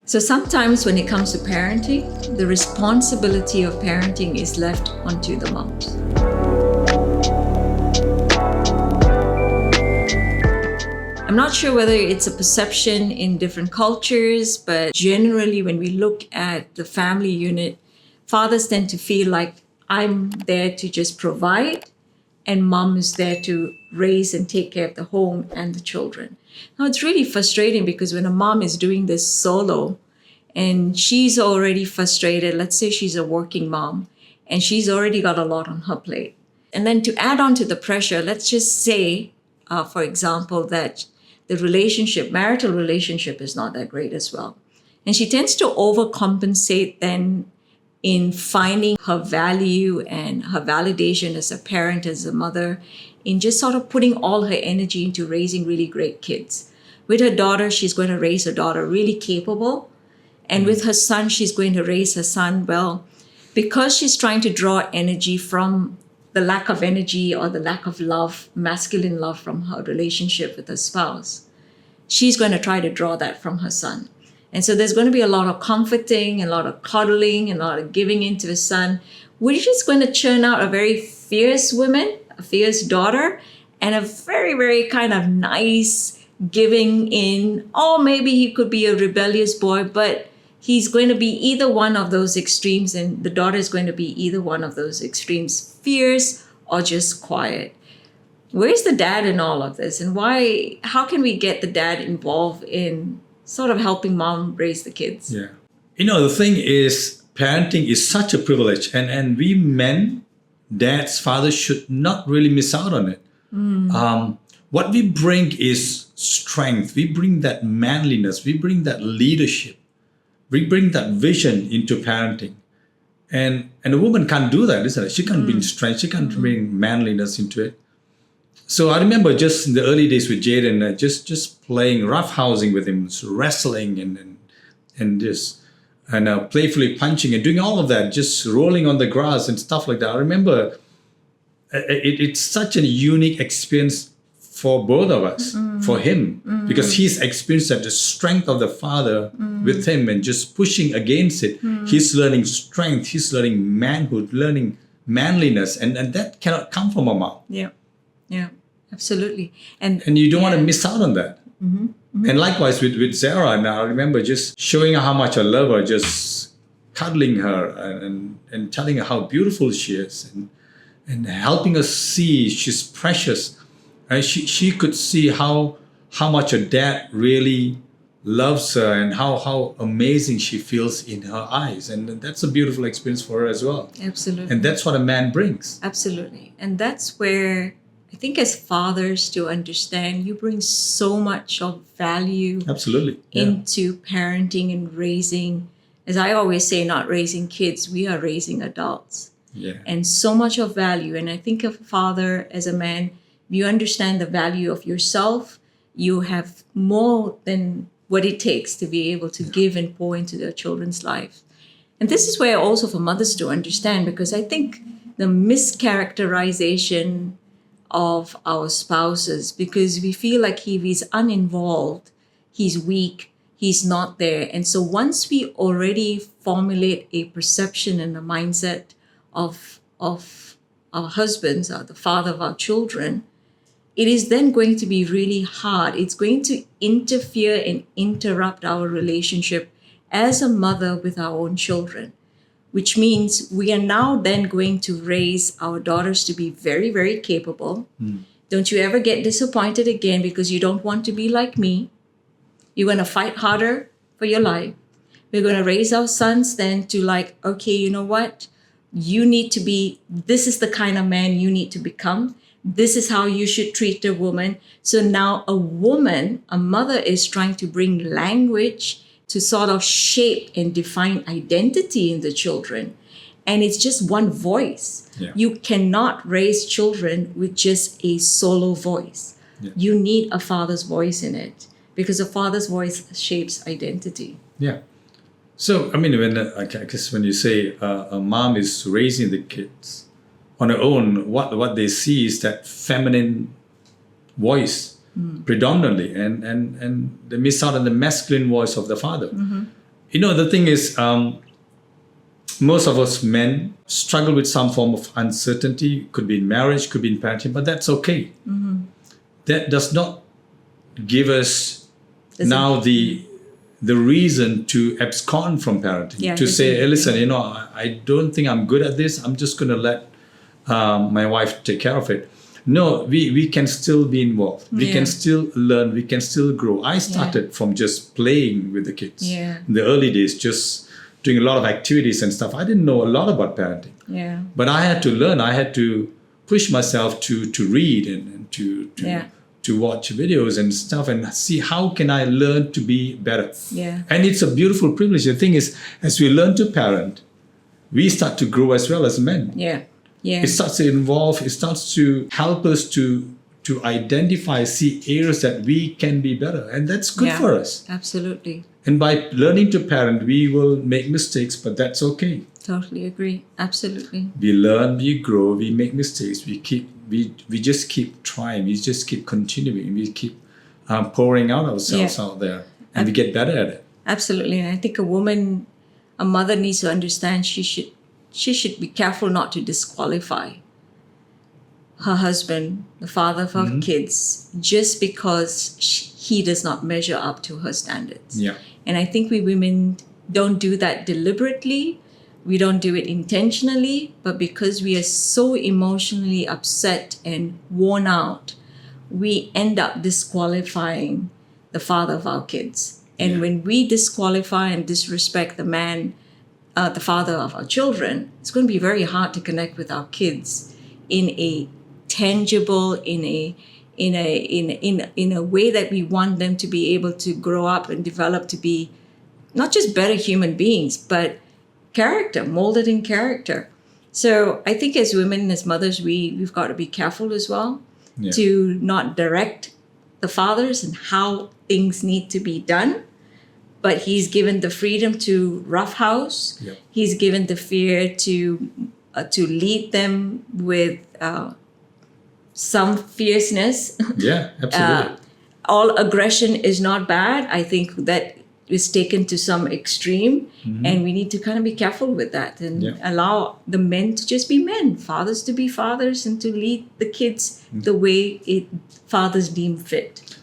So sometimes when it comes to parenting, the responsibility of parenting is left onto the moms. I'm not sure whether it's a perception in different cultures, but generally when we look at the family unit, fathers tend to feel like I'm there to just provide and mom is there to raise and take care of the home and the children. Now it's really frustrating because when a mom is doing this solo and she's already frustrated, let's say she's a working mom and she's already got a lot on her plate. And then to add on to the pressure, let's just say, for example, that the marital relationship is not that great as well. And she tends to overcompensate then in finding her value and her validation as a parent, as a mother, in just sort of putting all her energy into raising really great kids. With her daughter, she's going to raise her daughter really capable. And with her son, she's going to raise her son well, because she's trying to draw energy from the lack of energy or the lack of love, masculine love from her relationship with her spouse. She's going to try to draw that from her son. And so there's going to be a lot of comforting, a lot of cuddling, and a lot of giving into the son, which is going to churn out a very fierce woman, a fierce daughter, and a very, very kind of nice giving in. Or maybe he could be a rebellious boy, but he's going to be either one of those extremes, and the daughter is going to be either one of those extremes, fierce or just quiet. Where's the dad in all of this? And how can we get the dad involved in sort of helping mom raise the kids? Yeah. The thing is, parenting is such a privilege, and we men, dads, fathers should not really miss out on it. What we bring is strength. We bring that manliness. We bring that leadership. We bring that vision into parenting. And a woman can't do that, isn't it? She can't bring strength. She can't bring manliness into it. So I remember just in the early days with Jaden, just playing roughhousing with him, so wrestling and playfully punching and doing all of that, just rolling on the grass and stuff like that. I remember it's such a unique experience for both of us, for him, because he's experienced that the strength of the father with him and just pushing against it. He's learning strength, he's learning manhood, learning manliness, and that cannot come from a mom. Yeah, absolutely. And you don't want to miss out on that. And likewise with Zara, and I remember just showing her how much I love her, just cuddling her and telling her how beautiful she is and helping her see she's precious. And she could see how much her dad really loves her and how amazing she feels in her eyes. And that's a beautiful experience for her as well. Absolutely. And that's what a man brings. Absolutely. And that's where I think as fathers to understand, you bring so much of value into parenting and raising. As I always say, not raising kids, we are raising adults. Yeah. And so much of value. And I think of a father as a man, you understand the value of yourself. You have more than what it takes to be able to give and pour into their children's lives. And this is where also for mothers to understand, because I think the mischaracterization of our spouses, because we feel like if he's uninvolved, he's weak, he's not there. And so once we already formulate a perception and a mindset of our husbands, or the father of our children, it is then going to be really hard. It's going to interfere and interrupt our relationship as a mother with our own children, which means we are now then going to raise our daughters to be very, very capable. Don't you ever get disappointed again because you don't want to be like me. You're going to fight harder for your life. We're going to raise our sons then to okay, you know what? You need to be, this is the kind of man you need to become. This is how you should treat a woman. So now a mother is trying to bring language to sort of shape and define identity in the children. And it's just one voice. Yeah. You cannot raise children with just a solo voice. Yeah. You need a father's voice in it, because a father's voice shapes identity. Yeah. So, when you say a mom is raising the kids on her own, what they see is that feminine voice predominantly, and they miss out on the masculine voice of the father. The thing is, most of us men struggle with some form of uncertainty. Could be in marriage, could be in parenting, but that's okay. That does not give us the reason to abscond from parenting. To say, hey, listen, I don't think I'm good at this. I'm just going to let my wife take care of it. No, we can still be involved. We can still learn. We can still grow. I started from just playing with the kids in the early days, just doing a lot of activities and stuff. I didn't know a lot about parenting. But I had to learn. I had to push myself to read and to watch videos and stuff and see how can I learn to be better. And it's a beautiful privilege. The thing is, as we learn to parent, we start to grow as well as men. It starts to involve, it starts to help us to identify, see areas that we can be better. And that's good for us. Absolutely. And by learning to parent, we will make mistakes, but that's okay. Totally agree. Absolutely. We learn, we grow, we make mistakes. We just keep trying. We just keep continuing. We keep pouring out ourselves out there, and we get better at it. Absolutely. And I think a mother needs to understand she should be careful not to disqualify her husband, the father of her kids, just because he does not measure up to her standards. And I think we women don't do that deliberately. We don't do it intentionally, but because we are so emotionally upset and worn out, we end up disqualifying the father of our kids. And when we disqualify and disrespect the man, the father of our children, it's going to be very hard to connect with our kids in a tangible, in a way that we want them to be able to grow up and develop to be not just better human beings, but molded in character. So I think as women, as mothers, we've got to be careful as well to not direct the fathers and how things need to be done. But he's given the freedom to roughhouse. He's given the fear to lead them with some fierceness. Absolutely. All aggression is not bad. I think that is taken to some extreme, and we need to kind of be careful with that and allow the men to just be men, fathers to be fathers, and to lead the kids the way fathers deem fit.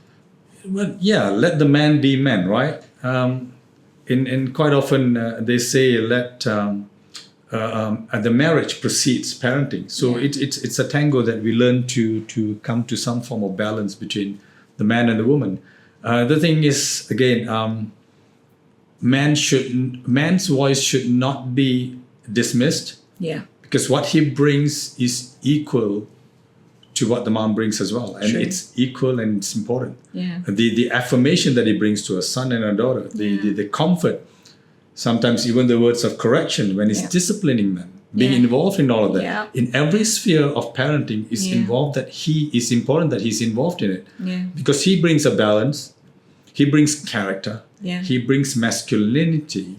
Well, let the man be men, right? And quite often they say the marriage precedes parenting. So it's a tango that we learn to come to some form of balance between the man and the woman. The thing is, again, man's voice should not be dismissed. Because what he brings is equal to what the mom brings as well, and it's equal and it's important. The affirmation that he brings to a son and a daughter, the comfort, sometimes even the words of correction when he's disciplining them, being involved in all of that. In every sphere of parenting is involved that he is important that he's involved in it, because he brings a balance, he brings character, he brings masculinity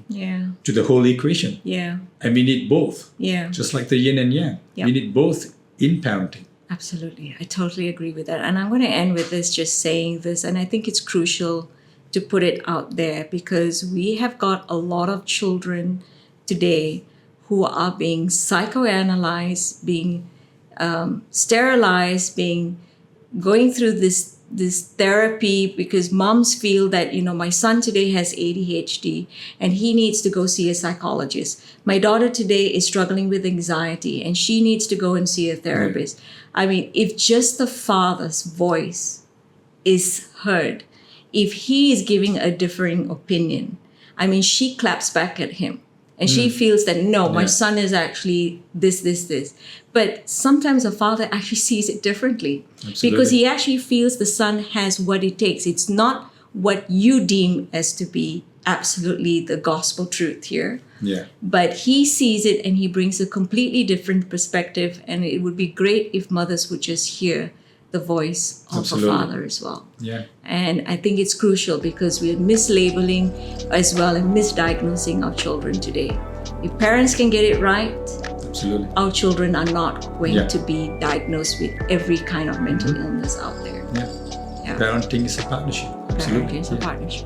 to the whole equation. And we need both. Just like the yin and yang, we need both in parenting. Absolutely. I totally agree with that. And I'm going to end with this, just saying this. And I think it's crucial to put it out there, because we have got a lot of children today who are being psychoanalyzed, being sterilized, going through this therapy because moms feel that, my son today has ADHD and he needs to go see a psychologist. My daughter today is struggling with anxiety and she needs to go and see a therapist. I mean, if just the father's voice is heard, if he is giving a differing opinion, I mean, she claps back at him. And she feels that, no, my son is actually this. But sometimes a father actually sees it differently. Absolutely. Because he actually feels the son has what it takes. It's not what you deem as to be absolutely the gospel truth here. But he sees it and he brings a completely different perspective. And it would be great if mothers would just hear the voice of a father as well. And I think it's crucial because we're mislabeling as well and misdiagnosing our children today. If parents can get it right, our children are not going to be diagnosed with every kind of mental illness out there. Parenting is a partnership. Parenting is a partnership.